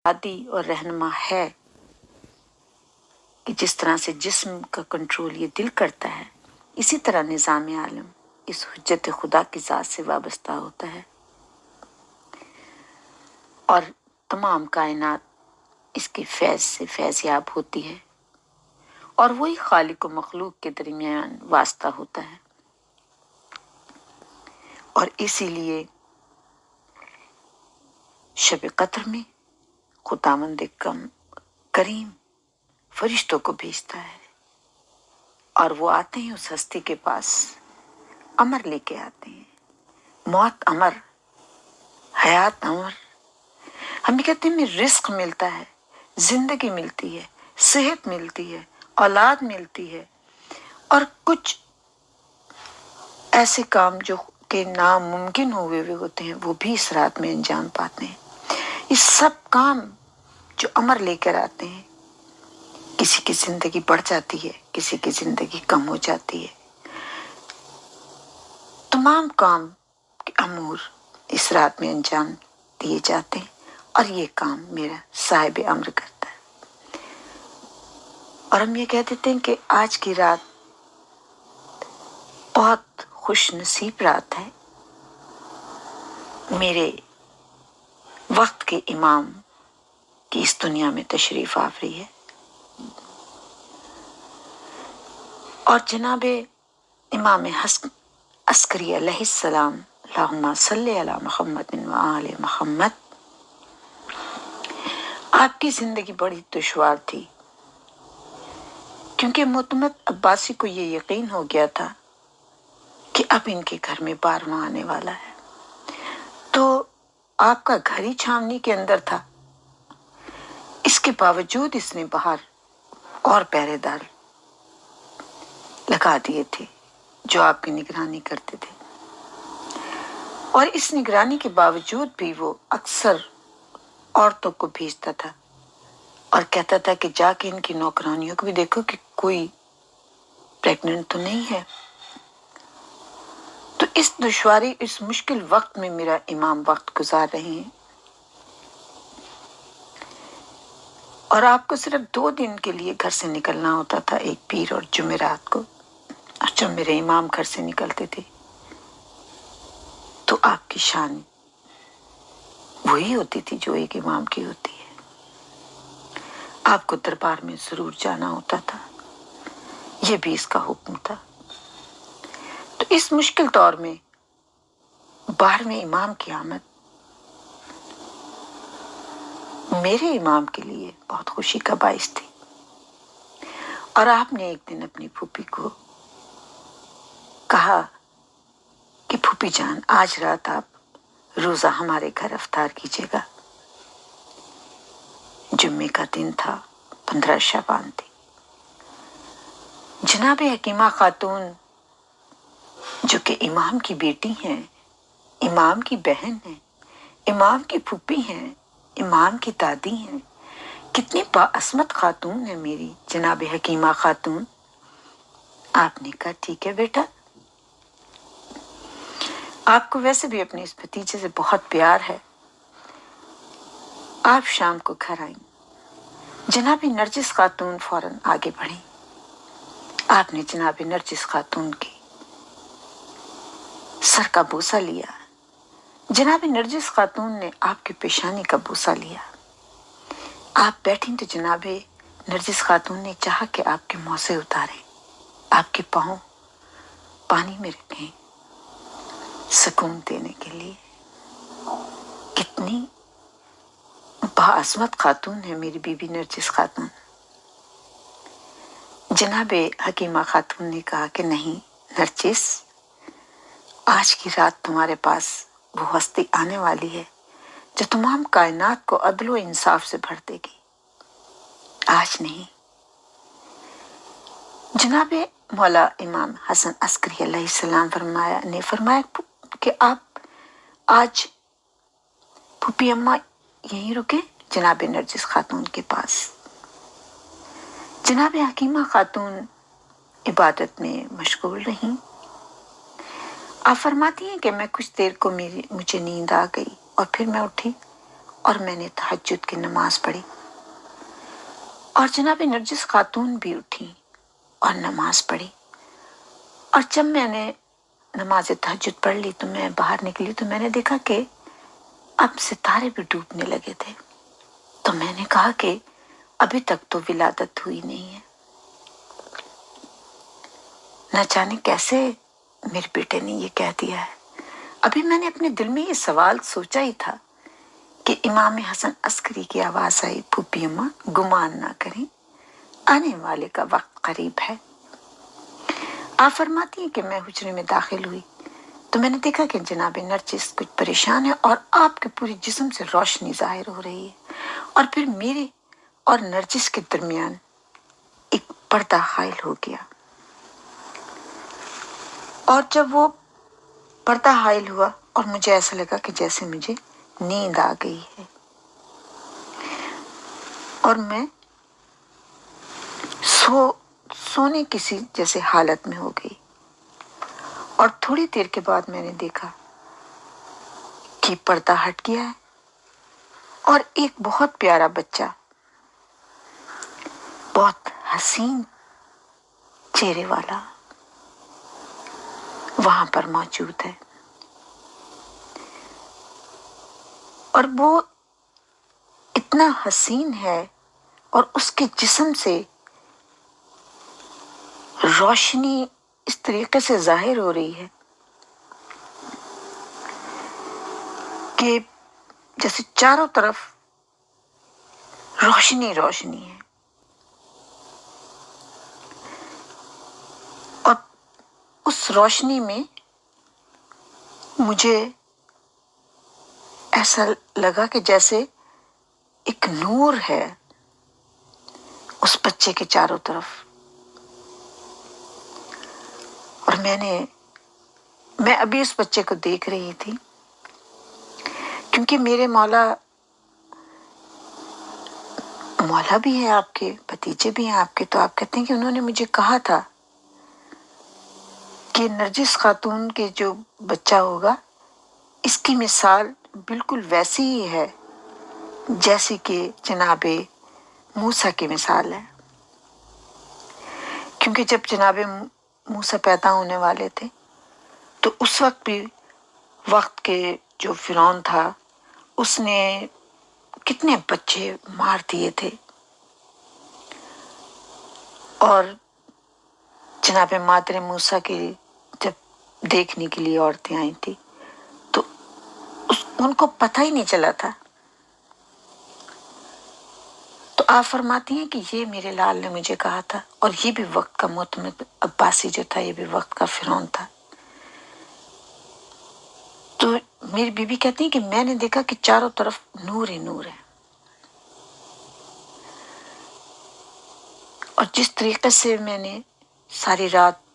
दादी और रहनुमा है कि जिस तरह से जिस्म का कंट्रोल ये दिल करता है, इसी तरह निज़ाम आलम इस हुज्जत खुदा की ज़ात से वाबस्ता होता है और तमाम कायनात इसके फैज़ से फैज़याब होती है और वही खालिक व मखलूक के दरमियान वास्ता होता है। और इसीलिए शब कद्र में खुदावंद करीम फरिश्तों को भेजता है और वो आते हैं उस हस्ती के पास, अमर लेके आते हैं, मौत अमर, हयात अमर। हम भी कहते हैं रिस्क मिलता है, जिंदगी मिलती है, सेहत मिलती है, औलाद मिलती है और कुछ ऐसे काम जो के नामुमकिन हुए होते हैं वो भी इस रात में अंजाम पाते हैं। ये सब काम जो अमर लेकर आते हैं, किसी की जिंदगी बढ़ जाती है, किसी की जिंदगी कम हो जाती है। तमाम काम के अमूर इस रात में अंजाम दिए जाते हैं और ये काम मेरा साहिब अम्र करता है। और हम ये कह देते हैं कि आज की रात बहुत खुश नसीब रात है। मेरे वक्त के इमाम की इस दुनिया में तशरीफ आवरी है और जनाबे इमाम हसन अस्करी अलैहिस्सलाम अल्लाहुम्मा सल्ली अला मुहम्मद व आले मुहम्मद। आपकी जिंदगी बड़ी दुश्वार थी क्योंकि मुतमद अब्बासी को ये यकीन हो गया था कि अब इनके घर में बारवां आने वाला है। तो आपका घर ही छावनी के अंदर था, इसके बावजूद इसने बाहर और पहरेदार लगा दिए थे जो आपकी निगरानी करते थे। और इस निगरानी के बावजूद भी वो अक्सर औरतों को भेजता था और कहता था कि जाके इनकी नौकरानियों को भी देखो कि कोई प्रेग्नेंट तो नहीं है। तो इस दुश्वारी, इस मुश्किल वक्त में मेरा इमाम वक्त गुजार रहे हैं और आपको सिर्फ 2 दिन के लिए घर से निकलना होता था, एक पीर और जुमेरात को। और जब मेरे इमाम घर से निकलते थे तो आपकी शान वही होती थी जो एक इमाम की होती है। आपको दरबार में जरूर जाना होता था, यह भी इसका हुक्म था। तो इस मुश्किल दौर में 12वें इमाम की आमद मेरे इमाम के लिए बहुत खुशी का बाइस थी। और आपने एक दिन अपनी फूफी को कहा कि फूफी जान, आज रात आप रोजा हमारे घर अफ्तार कीजिएगा। जुम्मे का दिन था, 15 शाबान थी। जनाब हकीमा खातून जो कि इमाम की बेटी हैं, इमाम की बहन हैं, इमाम की फूफी हैं, इमाम की दादी हैं, कितनी बाअस्मत खातून है मेरी जनाब हकीमा खातून। आपने कहा ठीक है बेटा, आपको वैसे भी अपने इस भतीजे से बहुत प्यार है, आप शाम को घर आएं। जनाब नरजिस खातून फौरन आगे बढ़ी। आपने जनाब नरजिस खातून की सर का बोसा लिया। जनाब नरजिस खातून ने आपकी पेशानी का बोसा लिया। आप बैठी तो जनाब नरजिस खातून ने चाहा कि आपके मुंह से उतारें, आपके पांव पानी में रखें सुकून देने के लिए। कितनी बाअस्मत खातून है मेरी बीबी नरजिस खातून। जनाब हकीमा खातून ने कहा कि नहीं नरजिस, आज की रात तुम्हारे पास वो हस्ती आने वाली है जो तमाम कायनात को अदल व इंसाफ से भर देगी। आज नहीं। जनाब मौला इमाम हसन अस्करी अलैहिस्सलाम ने फरमाया कि आप आज फूफी अम्मा यहीं रुके जनाब नरजिस खातून के पास। जनाब हकीमा खातून इबादत में मशगूल रहीं। आप फरमाती हैं कि मैं कुछ देर को मुझे नींद आ गई और फिर मैं उठी اور میں نے تہجد کی نماز پڑھی، اور جناب نرجس خاتون بھی اٹھی اور نماز پڑھی۔ اور جب میں نے نماز تہجد پڑھ لی تو میں باہر نکلی تو میں نے دیکھا کہ اب ستارے بھی ڈوبنے لگے تھے۔ تو میں نے کہا کہ ابھی تک تو ولادت ہوئی نہیں ہے، نہ جانے کیسے میرے بیٹے نے یہ کہہ دیا ہے۔ ابھی میں نے اپنے دل میں یہ سوال سوچا ہی تھا کہ امام حسن عسکری کی آواز آئی، پھوپھی اماں گمان نہ کریں، آنے والے کا وقت قریب ہے۔ آپ فرماتی ہیں کہ میں حجرے میں داخل ہوئی تو میں نے دیکھا کہ جناب نرجس کچھ پریشان ہے اور آپ کے پورے جسم سے روشنی ظاہر ہو رہی ہے، اور پھر میرے اور نرجس کے درمیان ایک پردہ حائل ہو گیا، اور جب وہ پردہ حائل ہوا اور مجھے ایسا لگا کہ جیسے مجھے نیند آ گئی ہے، اور میں سونے کسی جیسے حالت میں ہو گئی۔ اور تھوڑی دیر کے بعد میں نے دیکھا کہ پردہ ہٹ گیا ہے اور ایک بہت پیارا بچہ، بہت حسین چہرے والا وہاں پر موجود ہے، اور وہ اتنا حسین ہے اور اس کے جسم سے روشنی اس طریقے سے ظاہر ہو رہی ہے کہ جیسے چاروں طرف روشنی روشنی ہے، اور اس روشنی میں مجھے ایسا لگا کہ جیسے ایک نور ہے اس بچے کے چاروں طرف۔ اور میں ابھی اس بچے کو دیکھ رہی تھی، کیونکہ میرے مولا بھی ہے، آپ کے بھتیجے بھی ہیں آپ کے، تو آپ کہتے ہیں کہ انہوں نے مجھے کہا تھا کہ نرجس خاتون کے جو بچہ ہوگا اس کی مثال بالکل ویسی ہی ہے جیسی کہ جناب موسیٰ کی مثال ہے، کیونکہ جب جناب موسیٰ پیدا ہونے والے تھے تو اس وقت بھی وقت کے جو فرعون تھا اس نے کتنے بچے مار دیے تھے، اور جناب مادر موسیٰ کی جب دیکھنے کے لیے عورتیں آئی تھی تو ان کو پتہ ہی نہیں چلا تھا۔ تو آپ فرماتی ہیں کہ یہ میرے لال نے مجھے کہا تھا، اور یہ بھی وقت کا معتمد عباسی جو تھا، یہ بھی وقت کا فرعون تھا۔ تو میری بیوی کہتی ہیں کہ میں نے دیکھا کہ چاروں طرف نور ہی نور ہے، اور جس طریقے سے میں نے ساری رات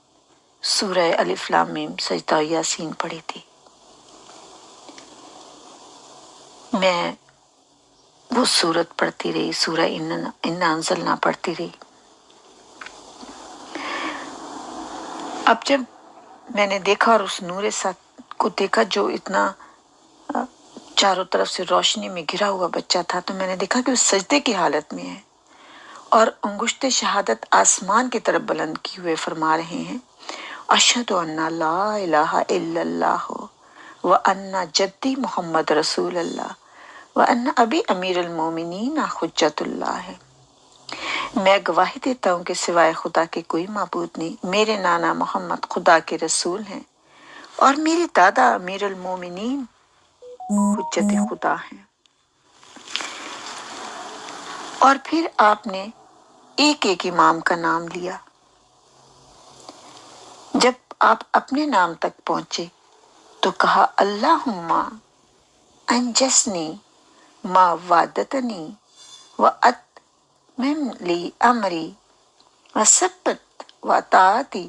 سورہ الف لام میم سجدہ یاسین پڑھی تھی، میں وہ سورت پڑھتی رہی، سورہ انا انزلنا پڑھتی رہی۔ اب جب میں نے دیکھا اور اس نور ساتھ کو دیکھا جو اتنا چاروں طرف سے روشنی میں گھرا ہوا بچہ تھا، تو میں نے دیکھا کہ وہ سجدے کی حالت میں ہے اور انگشت شہادت آسمان کی طرف بلند کی ہوئے فرما رہے ہیں، اشہد ان لا الہ الا اللہ وان جدی محمد رسول اللہ وان ابی امیر المومنین حجت اللہ ہے۔ میں گواہی دیتا ہوں کہ سوائے خدا کے کوئی معبود نہیں، میرے نانا محمد خدا کے رسول ہیں، اور میرے دادا امیر المومنین حجت خدا ہیں۔ اور پھر آپ نے ایک ایک امام کا نام لیا۔ جب آپ اپنے نام تک پہنچے تو کہا اللہم انجسنی ما وعدتنی واتمم لی امری وثبت وطاعتی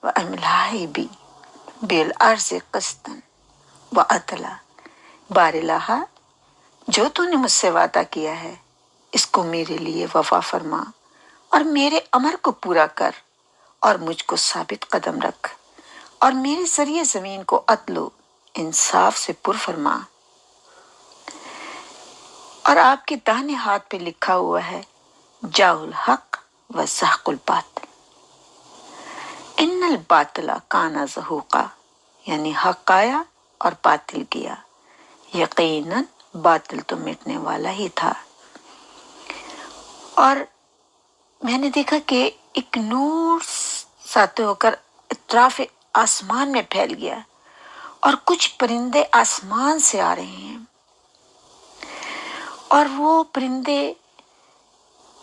واملائي بی بالارض قسطا وعدلا۔ بار الہا، جو تو نے مجھ سے وعدہ کیا ہے اس کو میرے لیے وفا فرما، اور میرے امر کو پورا کر، اور مجھ کو ثابت قدم رکھ، اور میرے ذریعے زمین کو عدل و انصاف سے پر فرما۔ और आपके दाहिने हाथ पे लिखा हुआ है जाउल हक व ज़हकुल बातिल, इन्नल बातिला काना ज़हूका, यानी हक आया और बातिल किया, यकीनन बातिल तो मिटने वाला ही था। और मैंने देखा कि एक नूर साते होकर इतराफ आसमान में फैल गया और कुछ परिंदे आसमान से आ रहे हैं और वो परिंदे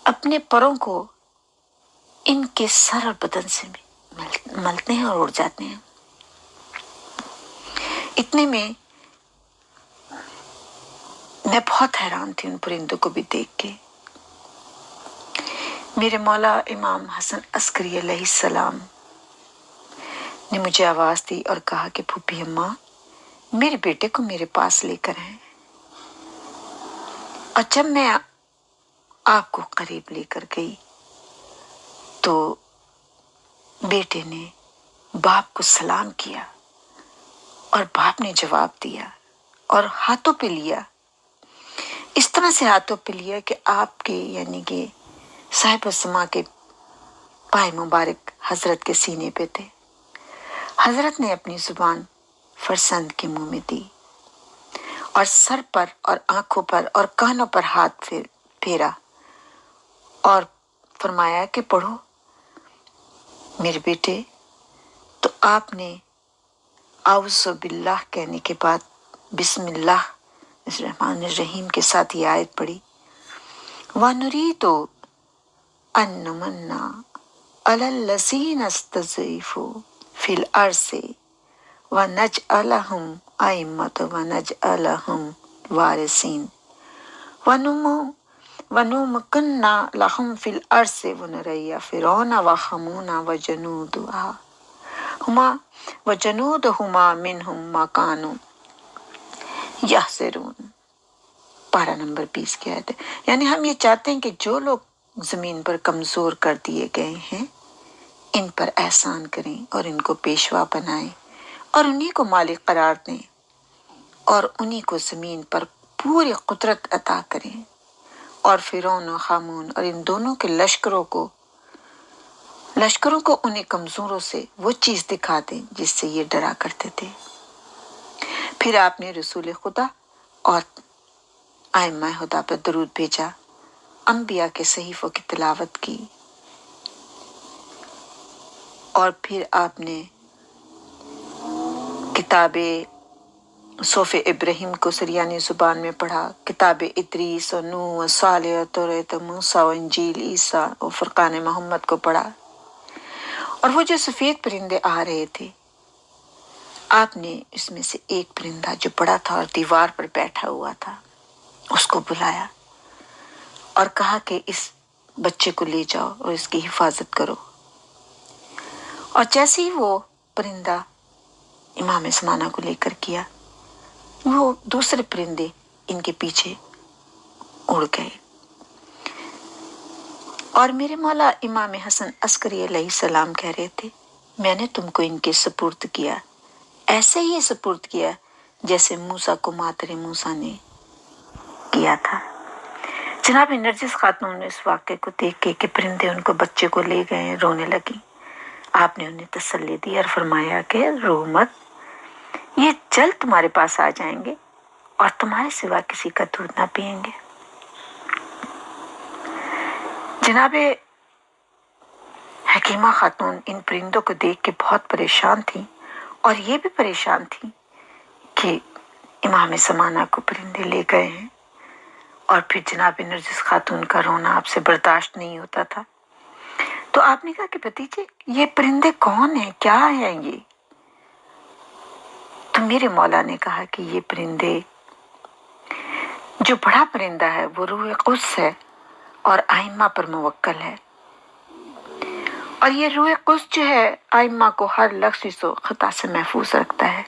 अपने परों को इनके सर और बदन से मलते हैं और उड़ जाते हैं। इतने में मैं बहुत हैरान थी उन परिंदों को भी देख के। मेरे मौला इमाम हसन अस्करी अलैहिस्सलाम ने मुझे आवाज दी और कहा कि फूफी अम्मा, मेरे बेटे को मेरे पास लेकर आए। और जब मैं आपको करीब लेकर गई तो बेटे ने बाप को सलाम किया और बाप ने जवाब दिया और हाथों पे लिया, इस तरह से हाथों पे लिया कि आपके यानी कि साहिब समा के पाए मुबारक हजरत के सीने पे थे। हजरत ने अपनी जुबान फरसंद के मुंह में दी और सर पर और आंखों पर और कानों पर हाथ फेरा और फरमाया कि पढ़ो मेरे बेटे। तो आपने आउज़ु बिल्लाह कहने के बाद बिस्मिल्लाह रहमान रहीम के साथ ये आयत पढ़ी, व नुरीदु अन नमन्ना अलल्लज़ीना इस्तज़ईफ़ू फिल अर्ज़ि व नजअलहुम अइम्मतन व नजअलहुम वारिसीन व नुमक्किन्ना लहुम फिल अर्ज़ि व नरिया फ़िरौन व हमान व जनूदहुमा मिनहुम मा कानू यहज़रून। पारा नंबर 20 की आयत है। यानी हम ये चाहते हैं कि जो लोग जमीन पर कमजोर कर दिए गए हैं इन पर एहसान करें और इनको पेशवा बनाएं और उन्हीं को मालिक करार दें और उन्हीं को जमीन पर पूरी कुदरत अता करें और फिरौन और हामून और इन दोनों के लश्करों को उन्हें कमजोरों से वो चीज दिखा दें जिससे ये डरा करते थे। फिर आपने रसूल खुदा और आइम्मा खुदा पर दरूद भेजा, अंबिया के सहीफों की तिलावत की और फिर आपने किताबे सोफ़े इब्राहिम को सरियानी जुबान में पढ़ा, किताबे इदरीस और नूह और सालेह और तौरात और मूसा और इंजील ईसा और फुरकान मोहम्मद को पढ़ा। और वो जो सफेद परिंदे आ रहे थे आपने इसमें से एक परिंदा जो बड़ा था और दीवार पर बैठा हुआ था उसको बुलाया और कहा कि इस बच्चे को ले जाओ और इसकी हिफाजत करो। और जैसे ही वो परिंदा इमाम ज़माना को लेकर किया, वो दूसरे परिंदे इनके पीछे उड़ गए। और मेरे मौला इमाम हसन अस्करी अलैहिस्सलाम कह रहे थे, मैंने तुमको इनके सुपुर्द किया, ऐसे ही सुपुर्द किया जैसे मूसा को मातरे मूसा ने किया था। जनाब नरजिस खातून ने इस वाक़े को देख के कि परिंदे उनको बच्चे को ले गए, रोने लगी। आपने उन्हें तसल्ली दी और फरमाया कि रो मत, ये जल्द तुम्हारे पास आ जाएंगे और तुम्हारे सिवा किसी का दूध ना पिएंगे। जनाबे हकीमा खातून इन परिंदों को देख के बहुत परेशान थी और ये भी परेशान थी कि इमाम ज़माना को परिंदे ले गए हैं। और फिर जनाब नरजिस खातून का रोना आपसे बर्दाश्त नहीं होता था। तो आपने कहा कि भतीजे ये परिंदे कौन हैं, क्या हैं ये? तो मेरे मौला ने कहा कि ये परिंदे, जो बड़ा परिंदा है वो रूह कुद्स है और आइम्मा पर मुवक्कल है। और ये रूह कुद्स जो है आइम्मा को हर लफ्ज़ व खता से महफूज रखता है।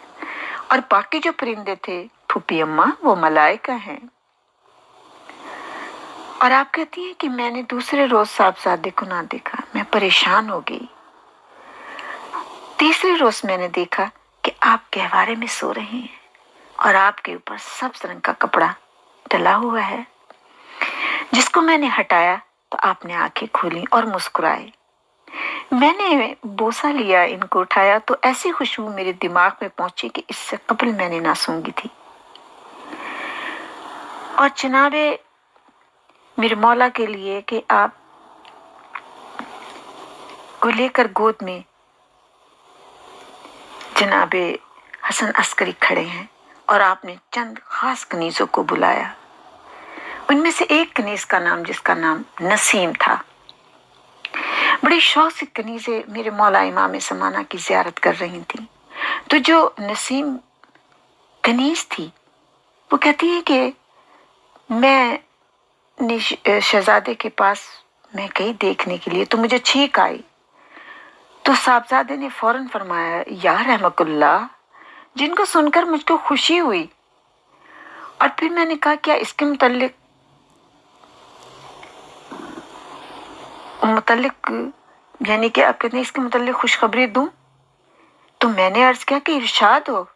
और बाकी जो परिंदे थे फूफी अम्मा वो मलाइका हैं। और आप कहती हैं कि मैंने दूसरे रोज साहबजादे को ना देखा, मैं परेशान हो गई। तीसरे रोज मैंने देखा कि आप गहवारे में सो रहे हैं और आपके ऊपर सब्ज रंग का कपड़ा डला हुआ है जिसको मैंने हटाया तो आपने आंखें खोली और मुस्कुराए। मैंने बोसा लिया, इनको उठाया तो ऐसी खुशबू मेरे दिमाग में पहुंची कि इससे कबल मैंने ना सूंघी थी। और जनाबे मेरे मौला के लिए कि आप को लेकर गोद में जनाबे हसन अस्करी खड़े हैं और आपने चंद खास कनीजों को बुलाया। उनमें से एक कनीज का नाम, जिसका नाम नसीम था, बड़ी शौक से कनीज़ें मेरे मौला इमाम ज़माना की ज़ियारत कर रही थी। तो जो नसीम कनीज थी वो कहती है कि मैं शहजादे के पास मैं गई देखने के लिए तो मुझे छींक आई। तो साहबजादे ने फौरन फरमाया या रहमकुल्लाह, जिनको सुनकर मुझको खुशी हुई। और फिर मैंने कहा क्या इसके मुतल्लिक यानी कि आप कहते हैं इसके मुतल्लिक खुशखबरी दूं? तो मैंने अर्ज किया कि इरशाद हो।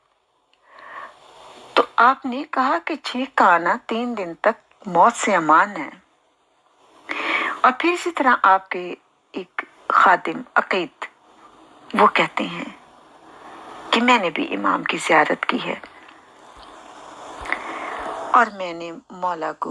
तो आपने कहा कि छींक का आना 3 दिन तक मौत से अमान है। और फिर इसी तरह आपके एक खादिम अकीद वो कहते हैं कि मैंने भी इमाम की ज़ियारत की है और मैंने मौला को